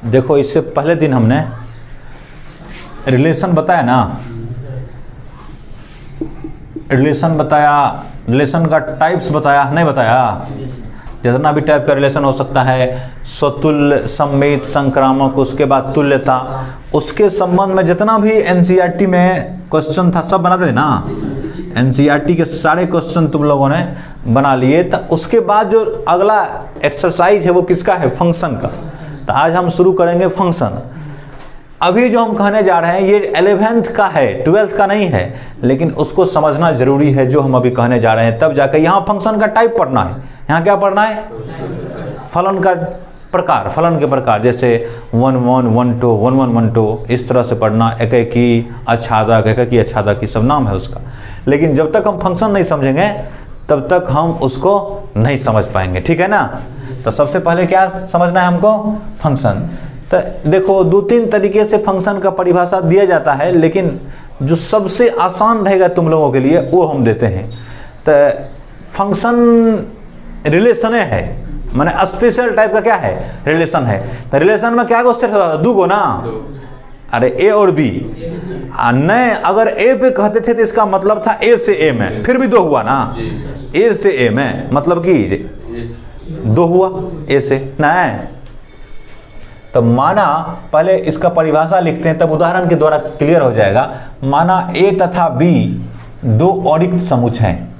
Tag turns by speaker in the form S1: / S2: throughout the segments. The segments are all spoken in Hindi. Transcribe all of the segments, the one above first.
S1: देखो इससे पहले दिन हमने रिलेशन बताया ना, रिलेशन बताया, रिलेशन का टाइप्स बताया, नहीं बताया? जितना भी टाइप का रिलेशन हो सकता है, स्वतुल्य, सम्मित, संक्रामक, उसके बाद तुल्यता, उसके संबंध में जितना भी एनसीईआरटी में क्वेश्चन था सब बनाते थे ना। एनसीईआरटी के सारे क्वेश्चन तुम लोगों ने बना लिए। तो उसके बाद जो अगला एक्सरसाइज है वो किसका है? फंक्शन का। तो आज हम शुरू करेंगे फंक्शन। अभी जो हम कहने जा रहे हैं ये 11th का है, 12th का नहीं है, लेकिन उसको समझना जरूरी है जो हम अभी कहने जा रहे हैं। तब जाकर यहाँ फंक्शन का टाइप पढ़ना है। यहाँ क्या पढ़ना है? फलन का प्रकार, फलन के प्रकार, जैसे 1 1 1 2 1 1 1 2, इस तरह से पढ़ना। एकाकी, अच्छादक, एकाकी, अच्छादक, सब नाम है उसका। लेकिन जब तक हम फंक्शन नहीं समझेंगे तब तक हम उसको नहीं समझ पाएंगे, ठीक है ना। तो सबसे पहले क्या समझना है हमको? फंक्शन। तो देखो 2-3 तरीके से फंक्शन का परिभाषा दिया जाता है, लेकिन जो सबसे आसान रहेगा तुम लोगों के लिए वो हम देते हैं। तो फंक्शन रिलेशन है, माने स्पेशल टाइप का क्या है? रिलेशन है। तो रिलेशन में क्या क्वेश्चन होता था? 2 गो ना, अरे ए और बी। नहीं, अगर ए पे कहते थे तो इसका मतलब था ए से ए में, फिर भी 2 हुआ ना। ए से ए में मतलब कि 2 हुआ ए से, नहीं। तो माना, पहले इसका परिभाषा लिखते हैं तब उदाहरण के द्वारा क्लियर हो जाएगा। माना ए तथा बी 2 औरिक्त समुच्चय हैं।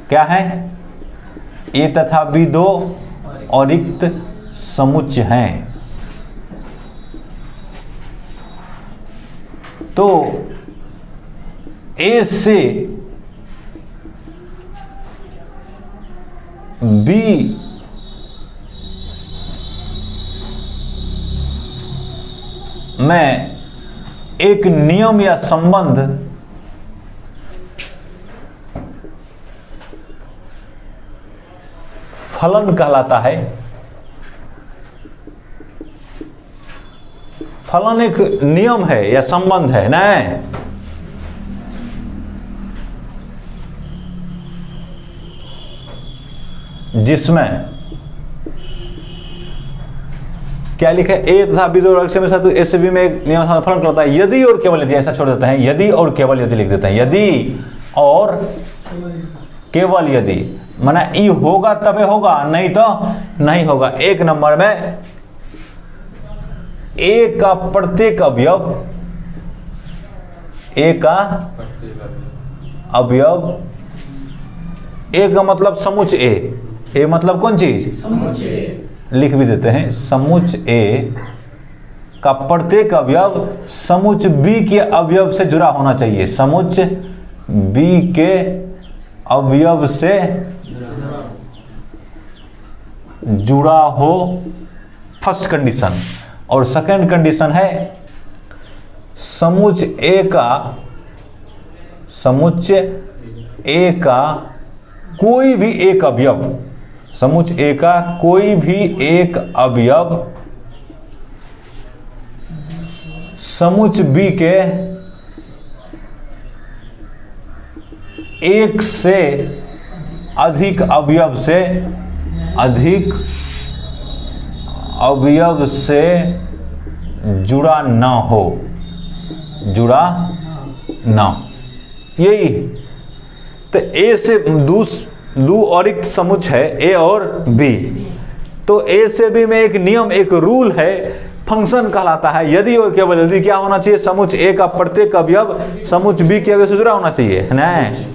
S1: क्या है? ए तथा बी 2 औरिक्त समुच्चय हैं। तो ए से बी में एक नियम या संबंध फलन कहलाता है। फलन एक नियम है या संबंध है ना, जिसमें क्या लिखा है? ए तथा बी 2 औरिक्त में तो ए से बी में एक नियम फलन कहलाता है यदि और केवल यदि, ऐसा छोड़ देते हैं, यदि और केवल यदि लिख देते हैं। यदि और केवल यदि माना ई होगा तबे होगा, नहीं तो नहीं होगा। 1 नंबर में ए का प्रत्येक अवयव, ए का अवयव, ए का मतलब समुच्चय ए मतलब कौन चीज? समुच्चय। लिख भी देते हैं, समुच्चय ए का प्रत्येक अवयव समुच्चय बी के अवयव से जुड़ा होना चाहिए। समुच्चय बी के अवयव से जुड़ा हो, फर्स्ट कंडीशन। और सेकंड कंडीशन है समुच्चय ए का कोई भी एक अवयव, समुच्चय ए का कोई भी एक अवयव समुच्चय बी के एक से अधिक अवयव से जुड़ा ना हो, जुड़ा ना। यही तो ए से 2 औरिक्त समुच्चय है, ए और बी। तो ए से बी में एक नियम, एक रूल है, फंक्शन कहलाता है यदि और केवल यदि क्या होना चाहिए? समुच्चय ए का प्रत्येक अवयव समुच्चय बी के अवयव से जुड़ा होना चाहिए। नहीं,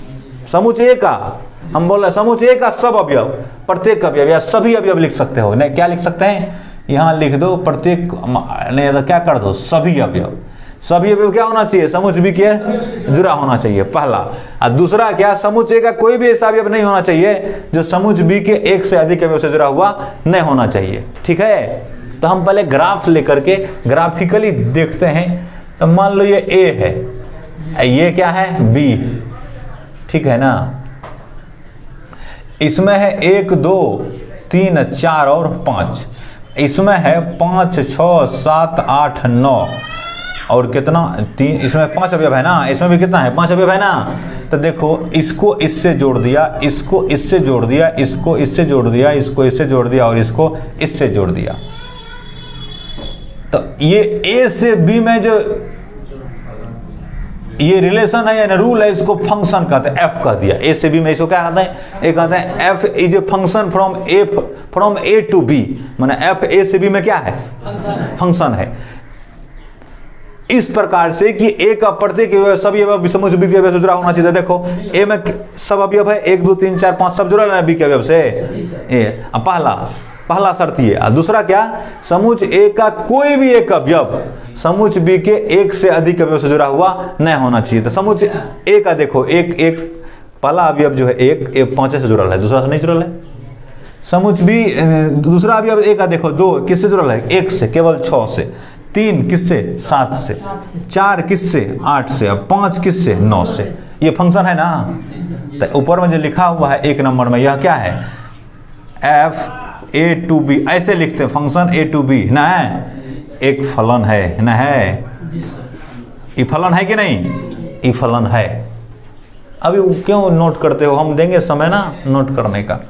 S1: समुच्चय ए का, हम बोल रहे समुच्चय ए का सब अवयव, प्रत्येक अवयव या सभी अवयव लिख सकते हो। नहीं, क्या लिख सकते हैं? यहां लिख दो प्रत्येक, नहीं तो क्या कर दो? सभी अवयव। सभी अवयव क्या होना चाहिए? समुच्चय बी के जुड़ा होना चाहिए, पहला। और दूसरा क्या? समुच्चय का कोई भी ऐसा अवयव नहीं होना चाहिए जो समुच्चय बी के एक से अधिक अवयव से जुड़ा हुआ नहीं होना चाहिए, ठीक है। तो हम पहले ग्राफ लेकर के ग्राफिकली देखते हैं। तो मान लो ये ए है, ये क्या है? बी, ठीक है ना। इसमें है 1 2 3 4 और 5, इसमें है 5 6 7 8 9 और कितना? 3। इसमें 5 अवयव है ना, इसमें भी कितना है? 5 अवयव है ना। तो देखो इसको इससे जोड़ दिया, इसको इससे जोड़ दिया, इसको इससे जोड़ दिया, इसको इससे जोड़ दिया और इसको इससे जोड़ दिया। तो ये ए से बी में जो ये रिलेशन है या रूल है, इसको फंक्शन कहते हैं, एफ कह दिया। ए से बी में इसको क्या कहते हैं? ए कहते हैं F is a function from A to B, माने एफ ए से बी में क्या है? फंक्शन है। इस प्रकार से कि ए का प्रत्येक सब अवयव समुच्चय बी के अवयव से जुड़ा होना चाहिए। देखो ए में सब अवयव है, 1 2 3 4 5 सब जुड़ा है बी के अवयव से। ए पहला शर्त ये। और दूसरा क्या? समुच्चय ए का कोई भी एक अवयव समुच्चय बी के एक से अधिक अवयव से जुड़ा हुआ नहीं होना चाहिए। तो समुच्चय ए का देखो एक पहला अवयव जो है एक 5 से जुड़ा है, दूसरा से नहीं जुड़ा है। समुच्चय बी दूसरा अवयव ए का देखो 2 किससे जुड़ा है? 1 से, केवल 6 से। 3 किससे? 7 से। 4 किससे? 8 से। और 5 किससे? 9 से। ये फंक्शन है ना। तो ऊपर में जो लिखा हुआ है 1 नंबर में, यह क्या है? एफ ए टू बी, ऐसे लिखते हैं फंक्शन ए टू बी ना है, एक फलन है ना है। ये फलन है कि नहीं? ये फलन है। अभी क्यों नोट करते हो? हम देंगे समय ना नोट करने का।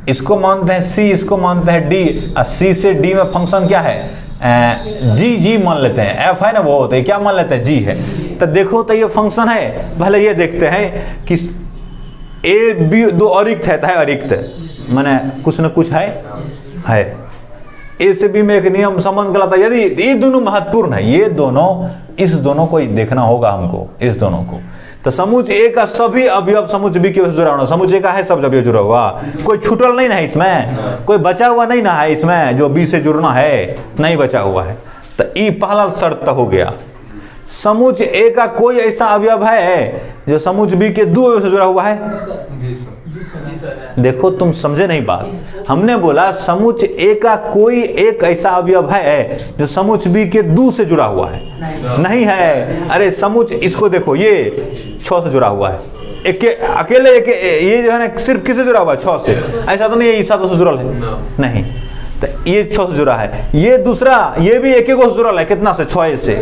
S1: इसको मानते हैं सी, इसको मानते हैं डी। सी से डी में फंक्शन क्या है? जी मान लेते हैं। एफ है ना वो, तो क्या मान लेते हैं? जी है। तो देखो तो ये फंक्शन है। पहले ये देखते हैं कि ए बी दो अरिक्त है, अरिक्त माने कुछ न कुछ है। ए से बी में एक नियम संबंध गलत है। यदि ये दोनों महत्वपूर्ण है, ये दोनों, इस दोनों को देखना होगा हमको, इस दोनों को। तो समुच्चय ए का सभी अवयव समुच्चय बी के जुड़ा होना। समुच्चय का है सब अवयव जुड़ा हुआ, कोई छूटल नहीं है इसमें, कोई बचा हुआ नहीं ना है इसमें जो बी से जुड़ना है, नहीं बचा हुआ है। तो ये पहला शर्त हो गया। समुच्चय ए का कोई ऐसा अवयव है जो समुच्चय बी के 2 अवयव से जुड़ा हुआ है? देखो तुम समझे नहीं बात। हमने बोला समुच्चय ए का कोई एक ऐसा अवयव है जो समुच्चय बी के 2 से जुड़ा हुआ है? नहीं है। अरे समुच्चय, इसको देखो, ये 6 से जुड़ा हुआ है। अकेले ये जो है ना सिर्फ किससे जुड़ा हुआ है? 6 से। ऐसा तो नहीं है 7 से जुड़ा है, नहीं। तो ये 6 से जुड़ा है। ये दूसरा, ये भी एक से जुड़ा है, कितना से? 6 से।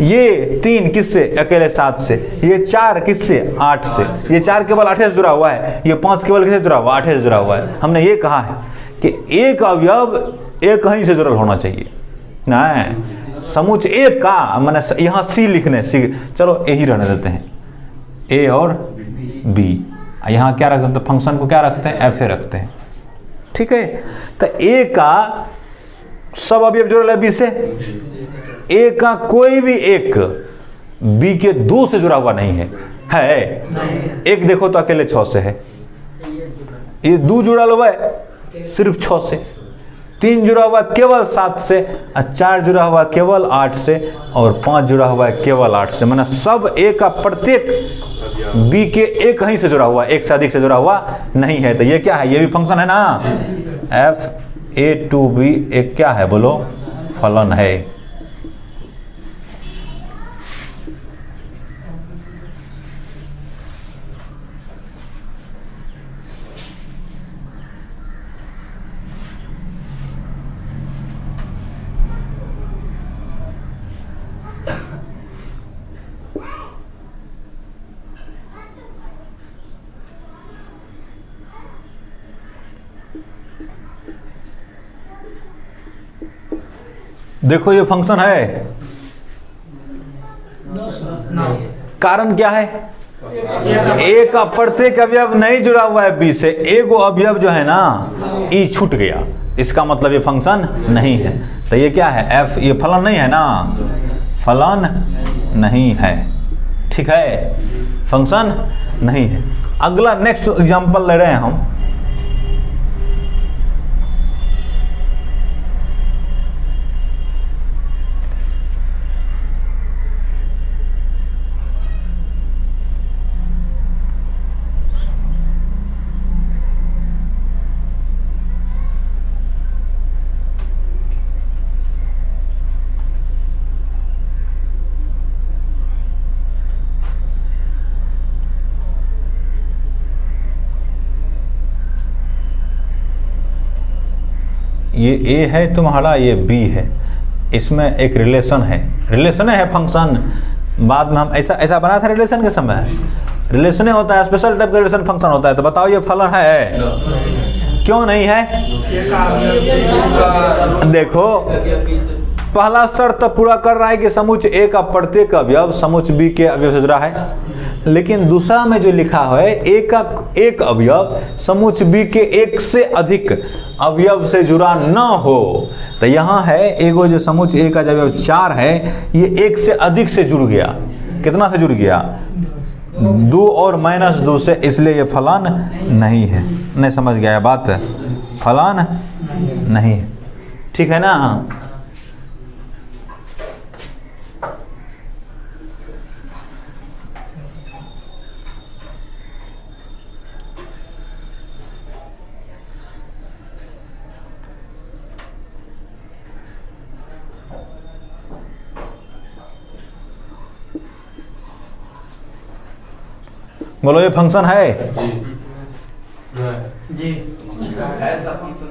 S1: ये 3 किससे? अकेले 7 से। ये 4 किससे? 8 से। ये 4 केवल 8 से जुड़ा हुआ है। ये 5 केवल किससे जुड़ा हुआ? 8 से जुड़ा हुआ है। हमने ये कहा है कि एक अवयव एक कहीं से जुड़ा होना चाहिए ना। समुच्चय ए का मैंने यहाँ सी लिखने, सी चलो यही रहने देते हैं, ए और बी। यहाँ क्या रखते हैं? फंक्शन को क्या रखते हैं? एफ ए रखते हैं, ठीक है। तो ए का सब अवयव जुड़ल है बी से। ए का कोई भी एक बी के 2 से जुड़ा हुआ नहीं है। एक देखो तो अकेले 6 से है। ये 2 जुड़ा हुआ है सिर्फ 6 से। 3 जुड़ा हुआ है केवल 7 से। और 4 जुड़ा हुआ है केवल 8 से। और 5 जुड़ा हुआ है केवल 8 से। माने सब ए का प्रत्येक बी के एक कहीं से जुड़ा हुआ, एक से अधिक से जुड़ा हुआ नहीं है। तो ये क्या है? ये भी फंक्शन है ना। एफ ए टू बी एक क्या है? बोलो, फलन है। देखो ये फंक्शन है। कारण क्या है? ए का प्रत्येक अवयव नहीं जुड़ा हुआ है बी से। एगो अवयव जो है ना, ई छूट गया, इसका मतलब ये फंक्शन नहीं है। तो ये क्या है? एफ, ये फलन नहीं है ना, फलन नहीं है, ठीक है, फंक्शन नहीं है। अगला नेक्स्ट एग्जांपल ले रहे हैं हम। ये ए है तुम्हारा, ये बी है, इसमें एक रिलेशन है फंक्शन। बाद में हम ऐसा बनाया था रिलेशन के समय, रिलेशन होता है, स्पेशल टाइप का रिलेशन फंक्शन होता है। तो बताओ ये फलन है? क्यों नहीं है? देखो पहला शर्त तो पूरा कर रहा है कि समुच्चय ए का प्रत्येक अवयव समुच्चय बी के अवयव से जुड़ा है, लेकिन दूसरा में जो लिखा है ए का एक अवयव समुच्चय बी के एक से अधिक अवयव से जुड़ा न हो। तो यहाँ है एगो जो समुच्चय ए का जो अवयव 4 है, ये एक से अधिक से जुड़ गया। कितना से जुड़ गया? 2 और -2 से, इसलिए ये फलन नहीं है। नहीं समझ गया बात? फलन नहीं है, ठीक है ना? बोलो ये फंक्शन है?
S2: जी ऐसा फंक्शन।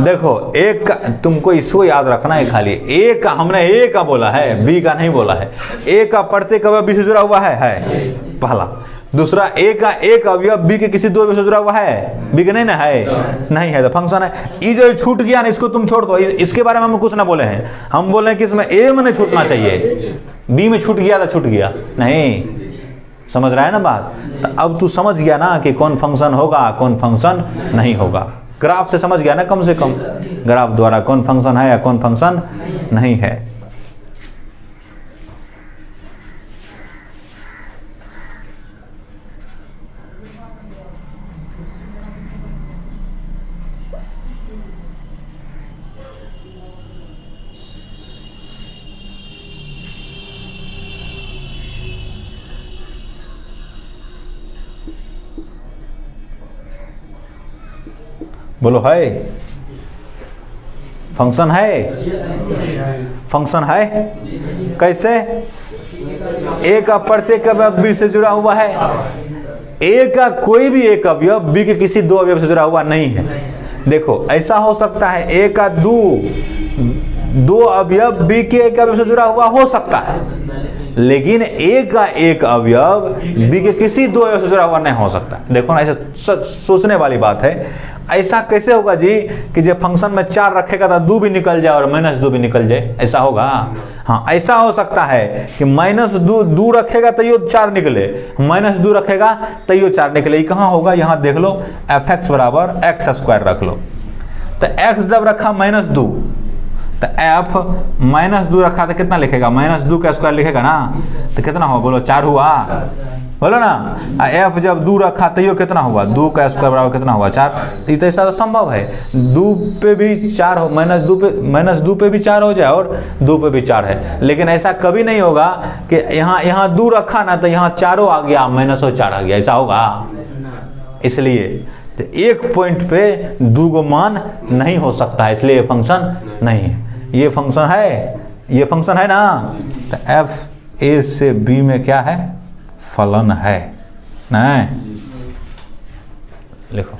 S1: देखो एक का, तुमको इसको याद रखना है खाली, ए का हमने ए का बोला है, बी का नहीं बोला है। ए का प्रत्येक अवयव बी से जुड़ा हुआ है पहला। दूसरा ए का एक अवयव बी के किसी 2 अवयव से जुड़ा हुआ है, बी के नहीं ना है, नहीं है तो फंक्शन है। ये जो छूट गया ना, इसको तुम छोड़ दो, इसके बारे में हम कुछ ना बोले हैं। हम बोले हैं कि इसमें ए में नहीं छूटना चाहिए, बी में छूट गया तो छूट गया नहीं। समझ रहा है ना बात? तो अब तू समझ गया ना कि कौन फंक्शन होगा कौन फंक्शन नहीं होगा। ग्राफ से समझ गया ना, कम से कम ग्राफ द्वारा कौन फंक्शन है या कौन फंक्शन नहीं है। बोलो है? फंक्शन है? फंक्शन है कैसे? ए का प्रत्येक अवयव बी से जुड़ा हुआ है। ए का कोई भी एक अवयव बी के किसी 2 अवयव से जुड़ा हुआ नहीं है। देखो ऐसा हो सकता है ए का 2 अवयव बी के एक अवयव से जुड़ा हुआ हो सकता है, लेकिन ए का एक अवयव बी के किसी 2 अवयव से जुड़ा हुआ नहीं हो सकता। देखो ना, ऐसा सोचने वाली बात है। ऐसा कैसे होगा जी कि जब फंक्शन में 4 रखेगा तो 2 भी निकल जाए और -2 भी निकल जाए? ऐसा होगा? हाँ, ऐसा हो सकता है कि -2 रखेगा तो ये 4 निकले, -2 रखेगा तो ये 4 निकले। ये कहाँ होगा? यहाँ देख लो, fx बराबर x² रख लो। तो x जब रखा -2 तो f -2 रखा तो कितना लिखेगा? -2 का स्क्वायर लिखेगा ना, तो कितना हुआ? बोलो 4 हुआ, बोलो ना। f जब 2 रखा तो ये कितना हुआ? 2 का स्क्वायर बराबर कितना हुआ? 4। तो ऐसा तो संभव है, 2 पे भी 4 हो, -2 पे भी 4 हो जाए और 2 पे भी 4 है। लेकिन ऐसा कभी नहीं होगा कि यहाँ 2 रखा ना तो यहाँ 4 आ गया, -4 आ गया, ऐसा होगा? इसलिए तो एक पॉइंट पे 2 को मान नहीं हो सकता है, इसलिए ये फंक्शन नहीं है। ये फंक्शन है, ये फंक्शन है ना। तो f a से b में क्या है? फलन है। नहीं लिखो,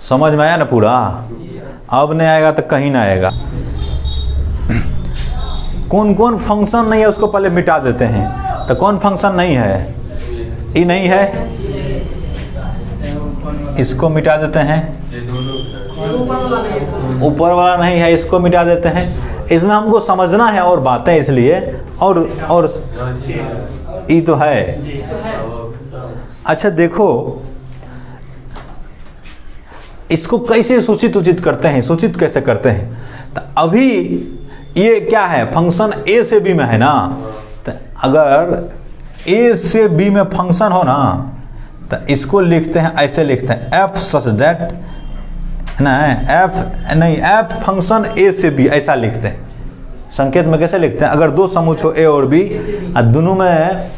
S1: समझ में आया ना पूरा? अब नहीं आएगा तो कहीं ना आएगा। कौन कौन फंक्शन नहीं है उसको पहले मिटा देते हैं। तो कौन फंक्शन नहीं है? ये नहीं है, इसको मिटा देते हैं। ऊपर वाला नहीं है, इसको मिटा देते हैं। इसमें हमको समझना है और बातें, इसलिए और ये तो है। अच्छा देखो, इसको कैसे सूचित उचित करते हैं, सूचित कैसे करते हैं? तो अभी ये क्या है? फंक्शन ए से बी में है ना। तो अगर ए से बी में फंक्शन हो ना तो इसको लिखते हैं, ऐसे लिखते हैं f such that f function A से बी, ऐसा लिखते हैं। संकेत में कैसे लिखते हैं? अगर 2 समुच्चय हो ए और बी और दोनों में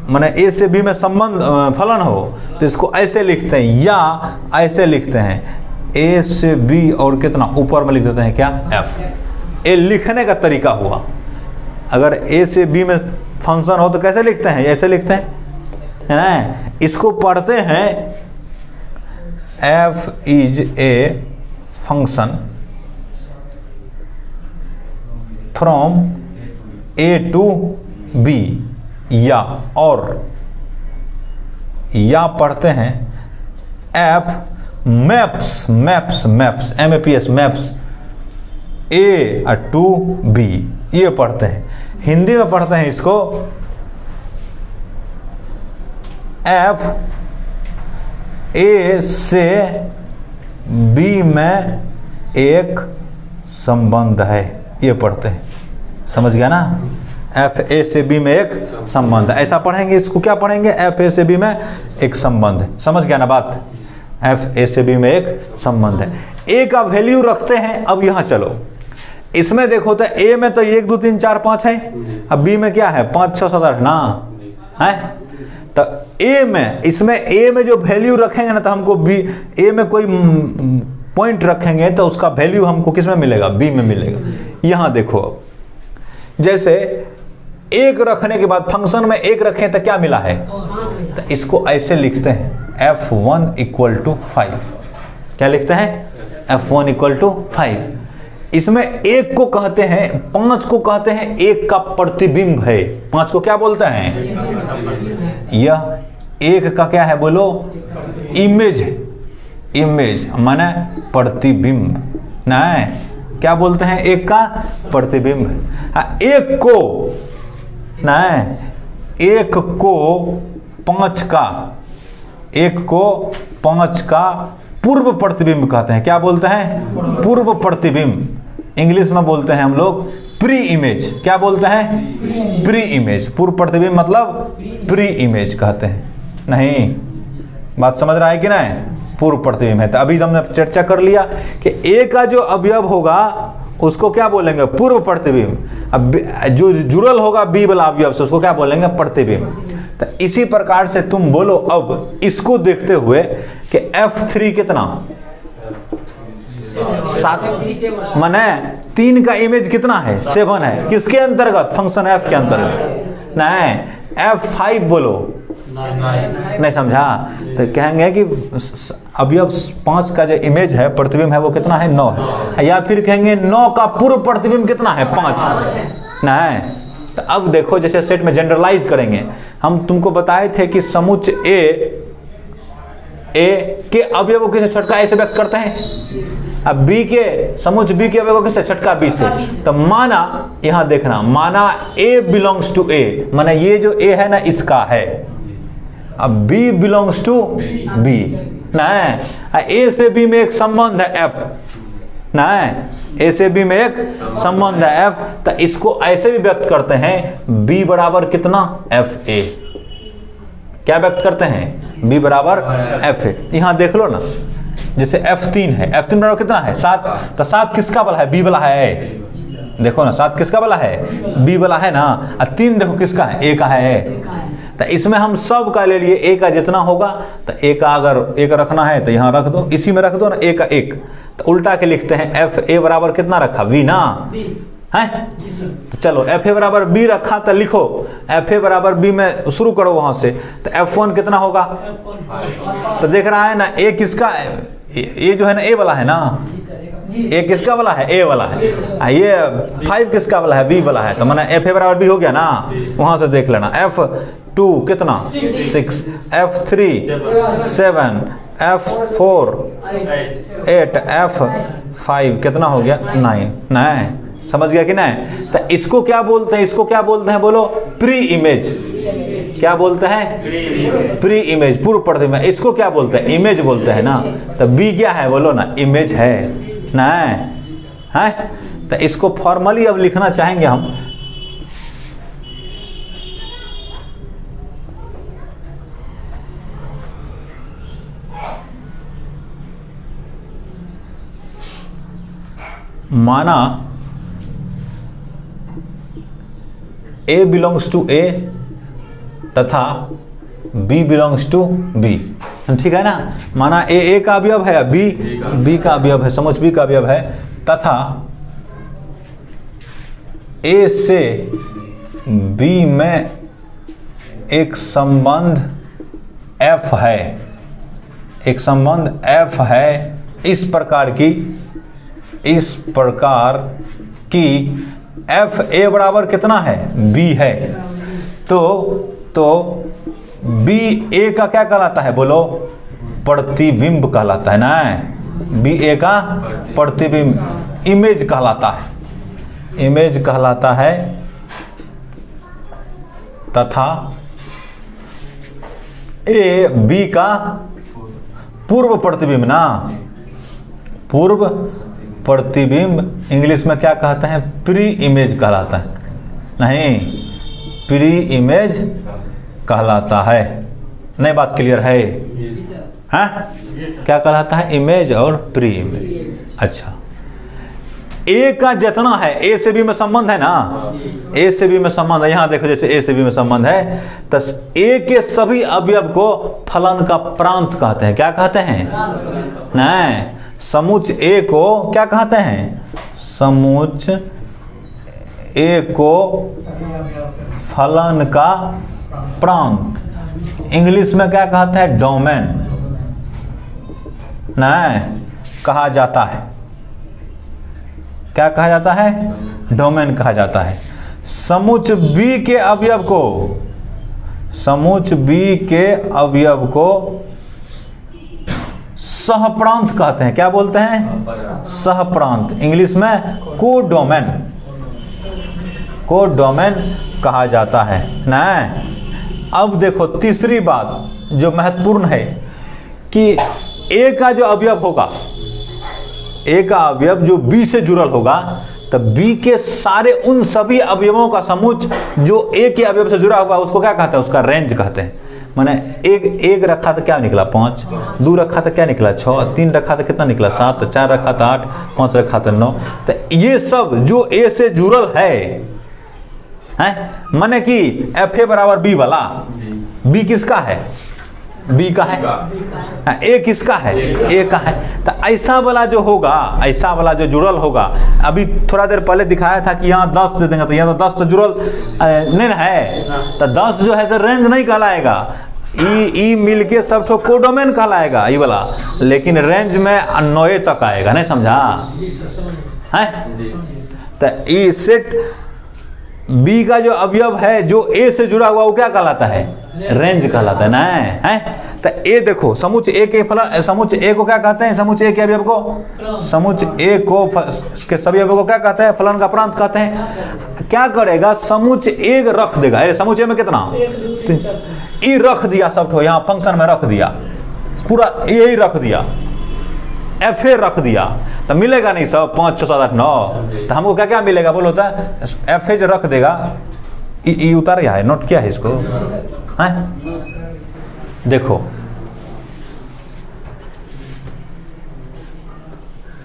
S1: माने ए से बी में संबंध फलन हो तो इसको ऐसे लिखते हैं, या ऐसे लिखते हैं ए से बी और कितना ऊपर में लिख देते हैं क्या? f। ए लिखने का तरीका हुआ। अगर ए से बी में फंक्शन हो तो कैसे लिखते हैं? ऐसे लिखते हैं, है ना। इसको पढ़ते हैं F is a function from A to B, या पढ़ते हैं F maps maps A to B, ये पढ़ते हैं। हिंदी में पढ़ते हैं इसको एफ ए से बी में एक संबंध है, ये पढ़ते हैं। समझ गया ना, एफ ए से बी में एक संबंध है, ऐसा पढ़ेंगे। इसको क्या पढ़ेंगे, एफ ए से बी में एक संबंध है। समझ गया ना बात, एफ ए से बी में एक संबंध है। ए का वैल्यू रखते हैं। अब यहां चलो, इसमें देखो तो ए में तो 1 2 3 4 5 है, अब बी में क्या है 5 6 7 8 ना है। तो ए में, इसमें ए में जो वैल्यू रखेंगे ना, तो हमको बी ए में कोई पॉइंट रखेंगे तो उसका वैल्यू हमको किस में मिलेगा, बी में मिलेगा। यहां देखो, अब जैसे एक रखने के बाद फंक्शन में एक रखें तो क्या मिला है, तो इसको ऐसे लिखते हैं f1 = 5। क्या लिखते हैं, f1 = 5। इसमें एक को कहते हैं, 5 को कहते हैं एक का प्रतिबिंब है। 5 को क्या बोलते हैं, यह एक का क्या है बोलो, इमेज माने प्रतिबिंब, नहीं क्या बोलते हैं, एक का प्रतिबिंब। एक को 5 का पूर्व प्रतिबिंब कहते हैं। क्या बोलते हैं, पूर्व प्रतिबिंब। इंग्लिश में बोलते हैं हम लोग प्री इमेज। क्या बोलते हैं, प्री इमेज। पूर्व प्रतिबिंब मतलब प्री इमेज कहते हैं। नहीं, बात समझ रहा है कि नहीं, पूर्व प्रतिबिंब है। तो अभी हमने चर्चा कर लिया कि ए का जो अवयव होगा उसको क्या बोलेंगे, पूर्व प्रतिबिंब। अब जो जुड़ल होगा बी वाला अवयव से, उसको क्या बोलेंगे, प्रतिबिंब। तो इसी प्रकार से तुम बोलो अब इसको देखते हुए कि F3 कितना 7, माने 3 का इमेज कितना है, 7 है। किसके अंतर्गत, फंक्शन f के अंतर्गत। नहीं, F5 बोलो, नहीं समझा, तो कहेंगे कि अवयव 5 का जो इमेज है, प्रतिबिंब है, वो कितना है, 9 है। या फिर कहेंगे 9 का पूर्व प्रतिबिंब कितना है, 5। नहीं, तो अब देखो जैसे सेट में जनरलाइज करेंगे। हम तुमको बताए थे कि समुच्चय ए के अवयव को किसे छटका ए से व्यक्त करते हैं। अब बी के समुच्चय बी के अवयव को किसे छटका बी से। तो माना, यहां देखना, माना ए बिलोंग्स टू ए, माना ये जो ए है ना इसका है। अब B बिलोंग्स टू B, नहीं, ए से बी में एक संबंध है F, नहीं, ए से बी में एक संबंध है F। तो इसको ऐसे भी व्यक्त करते हैं B बराबर कितना, FA। क्या व्यक्त करते हैं, B बराबर FA। यहां देख लो ना, जैसे F3 है, F3 बराबर कितना है, 7। तो 7 किसका वाला है, B वाला है। देखो ना, 7 किसका वाला है, B वाला है ना। और 3 देखो किसका है, A का है। तो इसमें हम सब का ले लिए, ए का जितना होगा, तो ए का अगर एक रखना है तो यहाँ रख दो, इसी में रख दो ना, ए का 1। तो उल्टा के लिखते हैं एफ ए बराबर कितना रखा, वी ना है। तो चलो एफ ए बराबर बी रखा, तो लिखो एफ ए बराबर बी में शुरू करो वहां से। तो F1 कितना होगा, तो देख रहा है ना, ए किसका, ये जो है ना ए वाला है ना, ए किसका वाला है, ए वाला है। ये 5 किसका वाला है, बी वाला है। तो माना एफ ए बराबर बी हो गया ना, वहां से देख लेना। F2 कितना, 6, F3 7, F4 8, F5 कितना हो गया, 9। नहीं, समझ गया कि नहीं। तो इसको क्या बोलते हैं, इसको क्या बोलते हैं बोलो, प्री इमेज। क्या बोलते हैं, प्री इमेज, पूर्व प्रतिबिंब। इसको क्या बोलते हैं, इमेज बोलते हैं ना। तो बी क्या है बोलो ना, इमेज है ना, है। तो इसको फॉर्मली अब लिखना चाहेंगे हम। माना A बिलोंग्स टू A तथा B बिलोंग्स टू B, ठीक है ना। माना A का अवयव है, B का अवयव है, समुच्चय B का अवयव है, तथा A से B में एक संबंध F है। एक संबंध f है इस प्रकार की एफ ए बराबर कितना है, बी है, तो बी ए का क्या कहलाता है, बोलो, प्रतिबिंब कहलाता है ना, बी ए का प्रतिबिंब, इमेज कहलाता है, इमेज कहलाता है, तथा ए बी का पूर्व प्रतिबिंब ना, पूर्व प्रतिबिंब इंग्लिश में क्या कहते हैं, प्री इमेज कहलाता है, नहीं, प्री इमेज कहलाता है। नई बात क्लियर है, हाँ, क्या कहलाता है, इमेज और प्री इमेज। अच्छा, ए का जितना है, ए से बी में संबंध है ना, ए से बी में संबंध है, यहां देखो जैसे ए से बी में संबंध है, तो ए के सभी अवयव को फलन का प्रांत कहते हैं। क्या कहते हैं, नहीं, समुच्च ए को क्या कहते हैं, समुच्च ए को फलन का प्रांत, इंग्लिश में क्या कहते हैं, डोमेन, नहीं, कहा जाता है। क्या कहा जाता है, डोमेन कहा जाता है। समुच्च बी के अवयव को, समुच्च बी के अवयव को सहप्रांत कहते हैं। क्या बोलते हैं, सहप्रांत, इंग्लिश में कोडोमेन, कोडोमेन कहा जाता है ना। अब देखो तीसरी बात जो महत्वपूर्ण है कि ए का जो अवयव होगा, ए का अवयव जो बी से जुड़ल होगा, तब बी के सारे उन सभी अवयवों का समुच्च जो ए के अवयव से जुड़ा हुआ उसको क्या कहते हैं, उसका रेंज कहते हैं। माने एक रखा तो क्या निकला 5, 2 रखा तो क्या निकला 6, 3 रखा तो कितना निकला 7, 4 रखा तो 8, 5 रखा तो 9। तो ये सब जो ए से जुड़ल है, माने कि एफ ए बराबर बी वाला, बी किसका है, बी का है, ए किसका है, ए का है। तो ऐसा वाला जो होगा, ऐसा वाला जो जुड़ल होगा, अभी थोड़ा देर पहले दिखाया था कि यहाँ 10 दे देंगे, तो यहाँ तो 10 तो जुड़ल नहीं है, तो 10 जो है सर रेंज नहीं कहलाएगा, ई मिलके सब ठो कोडोमेन कहलाएगा ई वाला, लेकिन रेंज में 9 तक आएगा, नहीं समझा है। तो ई सेट बी का जो अवयव है जो ए से जुड़ा हुआ वो क्या कहलाता है, रेंज कहलाता है ना, है। तो ए देखो समुच्च ए के फलन, समुच्च ए को क्या कहते हैं, समुच्च ए के अवयव को, समुच्च ए को के सभी अवयव को क्या कहते हैं, फलन का प्रांत कहते हैं। क्या करेगा, समुच्च ए रख देगा, अरे समुच्च ए में कितना, ई रख दिया सब ठो, यहाँ फंक्शन में रख दिया, पूरा यही रख दिया, एफ ए रख दिया, तो मिलेगा नहीं सब 5, 6, 7, 8, 9। तो हमको क्या क्या मिलेगा बोलो, तो एफ ए जो रख देगा, ई उतार गया है, नोट किया है इसको, है। देखो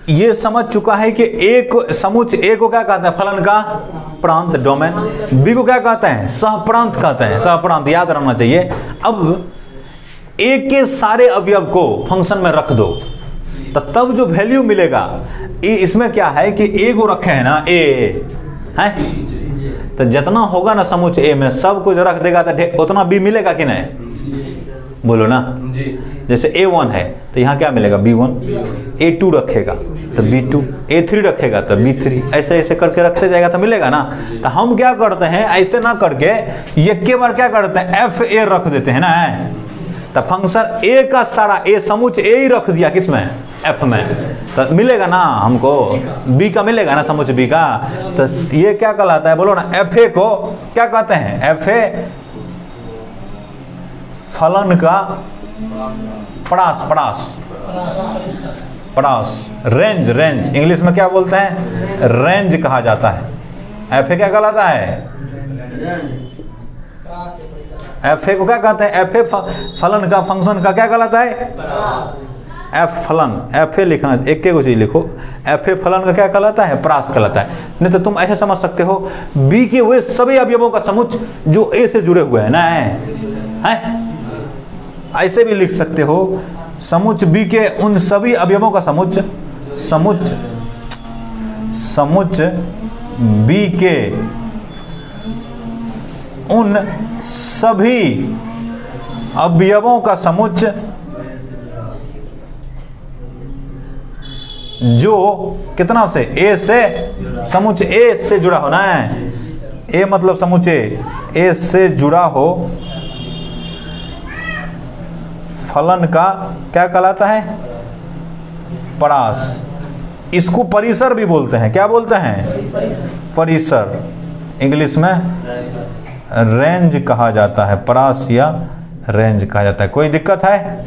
S1: ये समझ चुका है कि एक समुच्च ए को क्या कहते हैं, फलन का प्रांत, डोमेन, बी को क्या कहते हैं, सहप्रांत कहते हैं, सहप्रांत याद रखना चाहिए। अब ए के सारे अवयव को फंक्शन में रख दो, तो तब जो वैल्यू मिलेगा, इसमें क्या है कि ए को रखे हैं ना, ए है, तो जितना होगा ना समुच्च ए में सब कुछ रख देगा तो उतना बी मिलेगा कि नहीं, बोलो ना। जैसे A1 है तो यहाँ क्या मिलेगा, B1, A2 रखेगा तो B2, A3 रखेगा तो B3, ऐसे ऐसे करके रखते जाएगा तो मिलेगा ना। तो हम क्या करते हैं, ऐसे ना करके एक बार क्या करते हैं, FA रख देते हैं ना, तो फंक्शन ए का सारा, ए समुच्च ए ही रख दिया किसमें, एफ में, तो मिलेगा ना हमको, बी का मिलेगा ना, समुच्च बी का। तो ये क्या कहलाता है, बोलो ना, एफ ए को क्या कहते हैं, एफ ए फलन का पड़ास, रेंज, इंग्लिश में क्या बोलते हैं, रेंज कहा जाता है। एफ ए क्या कहलाता है, एफ ए को क्या कहते हैं, एफ ए फलन का, फंक्शन का क्या कहलाता है, एफ फलन, एफ ए लिखना, एक के चीज लिखो, एफ ए फलन का क्या कहलाता है, परास कहलाता है। नहीं तो तुम ऐसे समझ सकते हो, बी के वे सभी अवयवों का समुच्च जो ए से जुड़े हुए हैं ना, है, ऐसे भी लिख सकते हो, समुच्च बी के उन सभी अवयवों का समुच्च बी के उन सभी अवयवों का समुच्च जो कितना से, ए से समुच्चय ए से जुड़ा हो ना है, ए मतलब समुच्चय ए से जुड़ा हो फलन का क्या कहलाता है, परास। इसको परिसर भी बोलते हैं, क्या बोलते हैं, परिसर। इंग्लिश में रेंज कहा जाता है, परास या रेंज कहा जाता है। कोई दिक्कत है?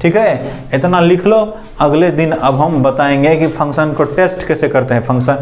S1: ठीक है, इतना लिख लो। अगले दिन अब हम बताएंगे कि फंक्शन को टेस्ट कैसे करते हैं। फंक्शन